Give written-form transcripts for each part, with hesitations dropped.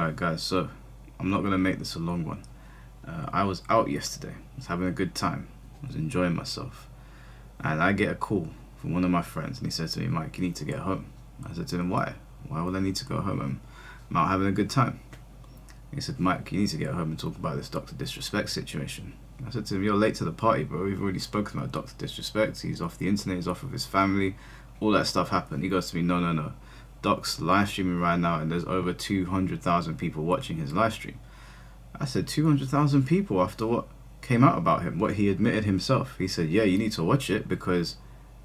Alright guys, so I'm not going to make this a long one. I was out yesterday, I was having a good time, I was enjoying myself, and I get a call from one of my friends and he says to me, Mike, you need to get home. I said to him, why? Why would I need to go home? I'm out having a good time. He said, Mike, you need to get home and talk about this Dr. Disrespect situation. I said to him, you're late to the party, bro. We've already spoken about Dr. Disrespect. He's off the internet, he's off with his family, all that stuff happened. He goes to me, no. Doc's live streaming right now and there's over 200,000 people watching his live stream. I said, 200,000 people after what came out about him, what he admitted himself. He said, yeah, you need to watch it because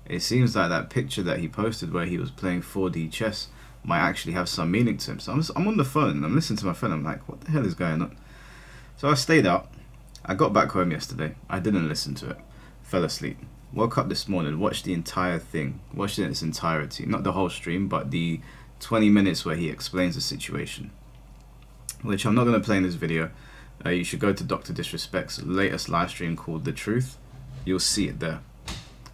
it seems like that picture that he posted where he was playing 4D chess might actually have some meaning to him. So I'm on the phone and I'm listening to my friend. I'm like, what the hell is going on? So I stayed out. I got back home yesterday. I didn't listen to it. Fell asleep. Woke up this morning, watched the entire thing. Watched it in its entirety. Not the whole stream, but the 20 minutes where he explains the situation, which I'm not going to play in this video. You should go to Dr. Disrespect's latest live stream called The Truth. You'll see it there.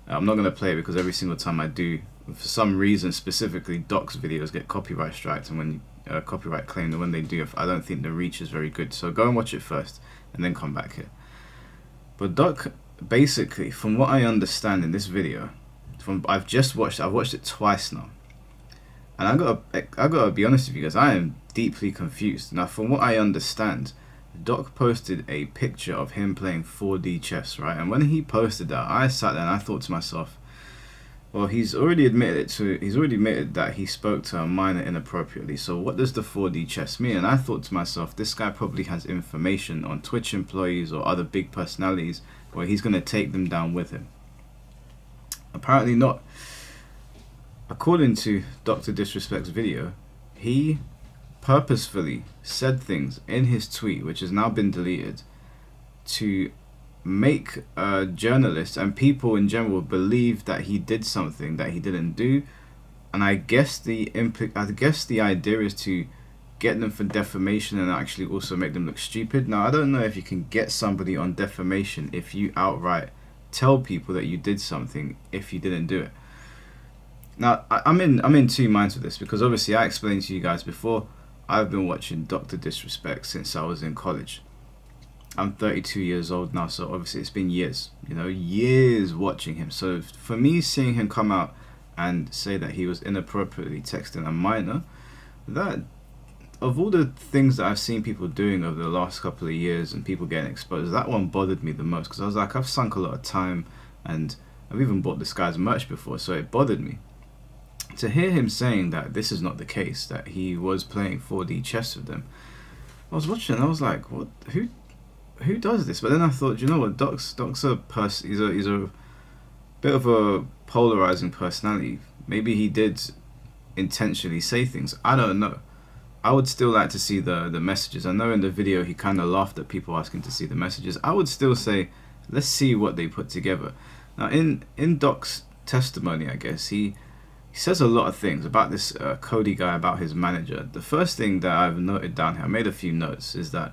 I'm not going to play it because every single time I do, for some reason specifically, Doc's videos get copyright striked, and when copyright claimed, and when they do, I don't think the reach is very good. So go and watch it first and then come back here. But Doc, basically, from what I understand in this video, I've watched it twice now, and I gotta be honest with you guys, I am deeply confused. Now, from what I understand, Doc posted a picture of him playing 4D chess, right? And when he posted that, I sat there and I thought to myself, well, he's already admitted that he spoke to a minor inappropriately. So what does the 4D chess mean? And I thought to myself, this guy probably has information on Twitch employees or other big personalities where he's going to take them down with him. Apparently not. According to Dr. Disrespect's video, he purposefully said things in his tweet, which has now been deleted, to make journalists and people in general believe that he did something that he didn't do. And I guess the idea is to get them for defamation and actually also make them look stupid. Now, I don't know if you can get somebody on defamation if you outright tell people that you did something if you didn't do it. Now, I'm in two minds with this, because obviously I explained to you guys before, I've been watching Dr. Disrespect since I was in college. I'm 32 years old now, so obviously it's been years, years watching him. So for me, seeing him come out and say that he was inappropriately texting a minor, that, of all the things that I've seen people doing over the last couple of years and people getting exposed, that one bothered me the most, because I was like, I've sunk a lot of time and I've even bought this guy's merch before, so it bothered me. To hear him saying that this is not the case, that he was playing 4D chess with them, I was watching and I was like, what? Who does this? But then I thought, you know what, Doc's a person. He's a bit of a polarizing personality. Maybe he did intentionally say things. I don't know. I would still like to see the messages. I know in the video he kind of laughed at people asking to see the messages. I would still say, let's see what they put together. Now, in Doc's testimony, I guess he says a lot of things about this Cody guy, about his manager. The first thing that I've noted down here, I made a few notes, is that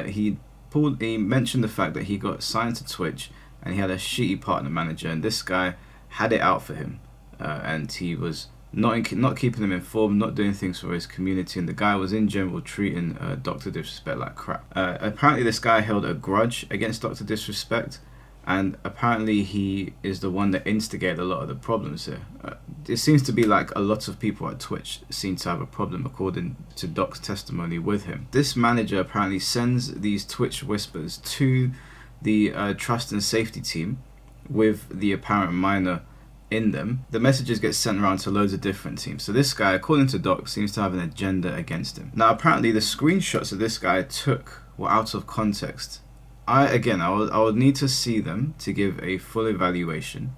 he mentioned the fact that he got signed to Twitch and he had a shitty partner manager, and this guy had it out for him, and he was not keeping him informed, not doing things for his community, and the guy was in general treating Dr. Disrespect like crap. Apparently this guy held a grudge against Dr. Disrespect, and apparently he is the one that instigated a lot of the problems here. It seems to be like a lot of people at Twitch seem to have a problem, according to Doc's testimony, with him. This manager apparently sends these Twitch whispers to the trust and safety team with the apparent minor in them. The messages get sent around to loads of different teams. So this guy, according to Doc, seems to have an agenda against him. Now, apparently the screenshots that this guy took were out of context. I would need to see them to give a full evaluation,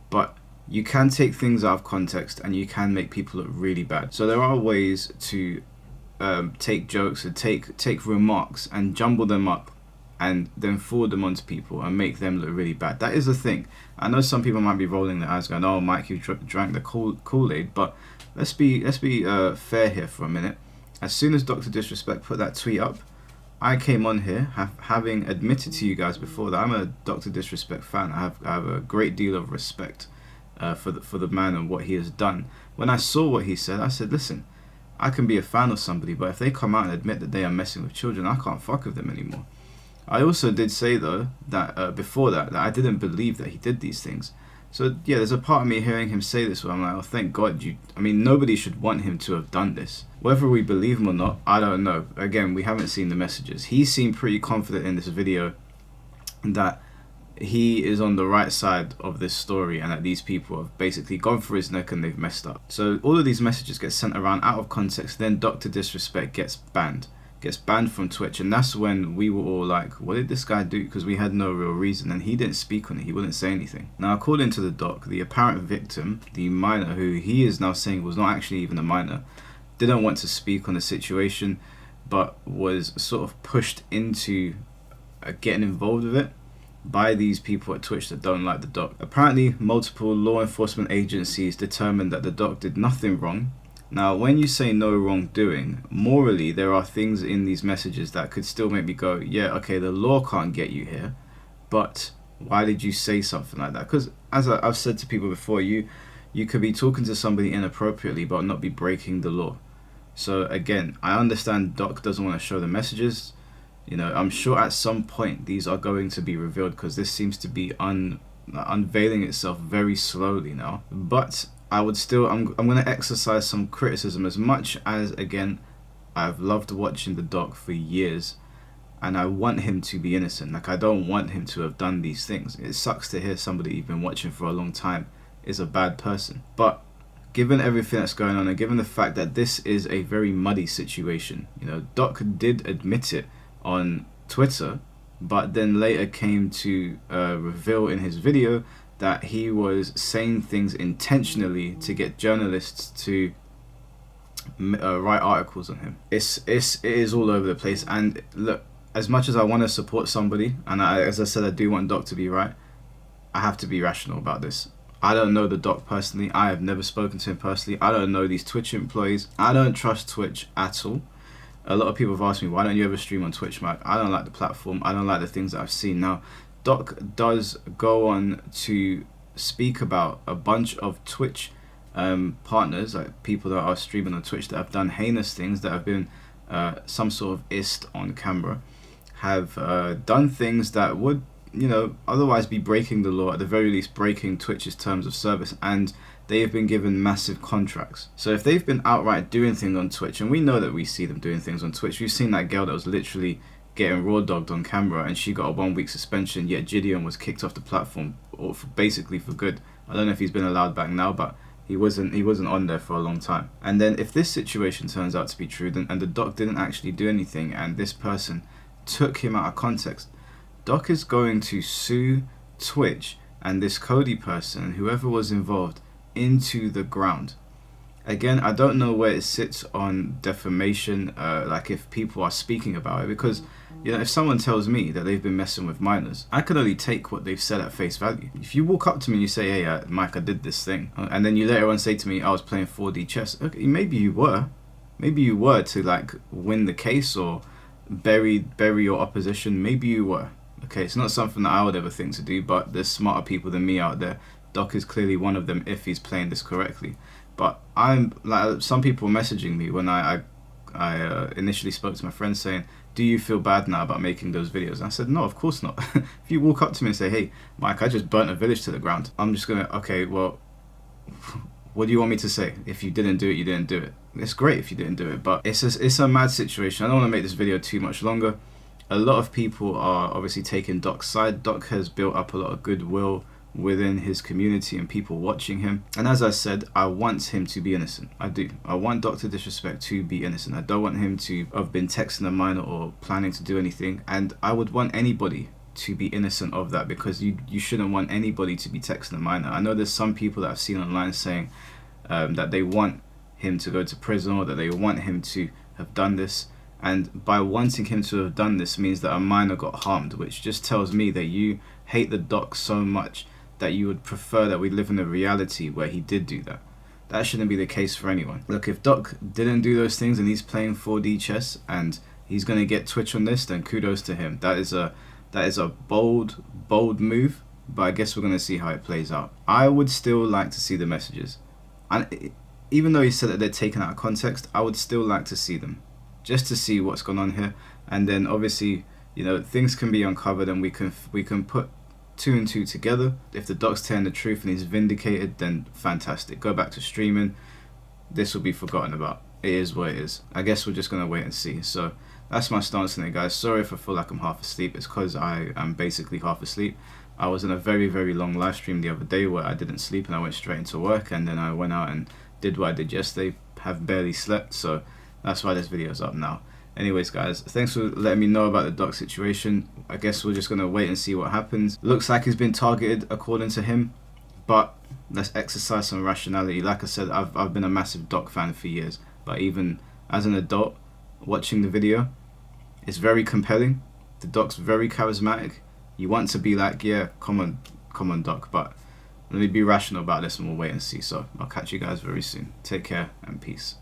but you can take things out of context and you can make people look really bad. So there are ways to take jokes and take remarks and jumble them up and then forward them onto people and make them look really bad. That is the thing. I know some people might be rolling their eyes going, oh, Mike, you drank the Kool-Aid, but let's be fair here for a minute. As soon as Dr. Disrespect put that tweet up, I came on here having admitted to you guys before that I'm a Dr. Disrespect fan. I have a great deal of respect for the man and what he has done. When I saw what he said, I said, listen, I can be a fan of somebody, but if they come out and admit that they are messing with children, I can't fuck with them anymore. I also did say though that before that I didn't believe that he did these things. So yeah, there's a part of me hearing him say this where I'm like, oh, thank God I mean, nobody should want him to have done this. Whether we believe him or not, I don't know. Again, we haven't seen the messages. He seemed pretty confident in this video that he is on the right side of this story and that these people have basically gone for his neck and they've messed up. So all of these messages get sent around out of context, then Dr.Disrespect gets banned from Twitch, and that's when we were all like, what did this guy do? Because we had no real reason, and he didn't speak on it, he wouldn't say anything. Now according to the doc, the apparent victim, the minor, who he is now saying was not actually even a minor, didn't want to speak on the situation but was sort of pushed into getting involved with it by these people at Twitch that don't like the doc. Apparently multiple law enforcement agencies determined that the doc did nothing wrong. Now when you say no wrongdoing, morally there are things in these messages that could still make me go, yeah, okay, the law can't get you here, but why did you say something like that? Because as I've said to people before, you could be talking to somebody inappropriately but not be breaking the law. So again, I understand Doc doesn't want to show the messages. You know, I'm sure at some point these are going to be revealed, because this seems to be unveiling itself very slowly now. But I would still, I'm going to exercise some criticism, as much as, again, I've loved watching the doc for years and I want him to be innocent. Like, I don't want him to have done these things. It sucks to hear somebody you've been watching for a long time is a bad person. But given everything that's going on, and given the fact that this is a very muddy situation, you know, Doc did admit it on Twitter, but then later came to reveal in his video that he was saying things intentionally to get journalists to write articles on him. It is all over the place. And look, as much as I want to support somebody, and as I said, I do want Doc to be right, I have to be rational about this. I don't know the doc personally. I have never spoken to him personally. I don't know these Twitch employees. I don't trust Twitch at all. A lot of people have asked me, why don't you ever stream on Twitch, Mike? I don't like the platform. I don't like the things that I've seen. Now, Doc does go on to speak about a bunch of Twitch partners, like people that are streaming on Twitch that have done heinous things, that have been some sort of ist on camera, have done things that would, you know, otherwise be breaking the law, at the very least breaking Twitch's terms of service, and they have been given massive contracts. So if they've been outright doing things on Twitch, and we know that we see them doing things on Twitch, we've seen that girl that was literally getting raw dogged on camera and she got a 1 week suspension, yet Gideon was kicked off the platform, or basically for good. I don't know if he's been allowed back now, but he wasn't on there for a long time. And then if this situation turns out to be true, then, and the doc didn't actually do anything and this person took him out of context, Doc is going to sue Twitch and this Cody person, whoever was involved, into the ground. Again, I don't know where it sits on defamation, like if people are speaking about it, because, you know, if someone tells me that they've been messing with minors, I can only take what they've said at face value. If you walk up to me and you say, hey, Mike, I did this thing, and then you later on say to me, I was playing 4D chess, okay, maybe you were to like win the case or bury your opposition, maybe you were. Okay, it's not something that I would ever think to do, but there's smarter people than me out there. Doc is clearly one of them if he's playing this correctly. But I'm like, some people were messaging me when I initially spoke to my friend saying, do you feel bad now about making those videos? And I said, no, of course not. If you walk up to me and say, hey, Mike, I just burnt a village to the ground, I'm just gonna, okay, well, what do you want me to say? If you didn't do it, you didn't do it. It's great if you didn't do it, but it's a mad situation. I don't want to make this video too much longer. A lot of people are obviously taking Doc's side. Doc has built up a lot of goodwill within his community and people watching him. And as I said, I want him to be innocent. I do. I want Dr.Disrespect to be innocent. I don't want him to have been texting a minor or planning to do anything. And I would want anybody to be innocent of that, because you shouldn't want anybody to be texting a minor. I know there's some people that I've seen online saying that they want him to go to prison, or that they want him to have done this. And by wanting him to have done this means that a minor got harmed, which just tells me that you hate the doc so much that you would prefer that we live in a reality where he did do that. That shouldn't be the case for anyone. Look, if Doc didn't do those things and he's playing 4D chess and he's going to get Twitch on this, then kudos to him. That is a bold move, but I guess we're going to see how it plays out. I would still like to see the messages. And even though he said that they're taken out of context, I would still like to see them, just to see what's going on here. And then obviously, you know, things can be uncovered, and we can put two and two together. If the doc's telling the truth and he's vindicated, then fantastic. Go back to streaming. This will be forgotten about. It is what it is. I guess we're just gonna wait and see. So that's my stance on it, guys. Sorry if I feel like I'm half asleep. It's because I am basically half asleep. I was in a very, very long live stream the other day where I didn't sleep and I went straight into work, and then I went out and did what I did yesterday. Have barely slept, so that's why this video is up now. Anyways, guys, thanks for letting me know about the doc situation. I guess we're just gonna wait and see what happens. Looks like he's been targeted according to him, but let's exercise some rationality. Like I said, I've been a massive doc fan for years, but even as an adult watching the video, it's very compelling. The doc's very charismatic. You want to be like, yeah, come on doc, but let me be rational about this and we'll wait and see. So I'll catch you guys very soon. Take care and peace.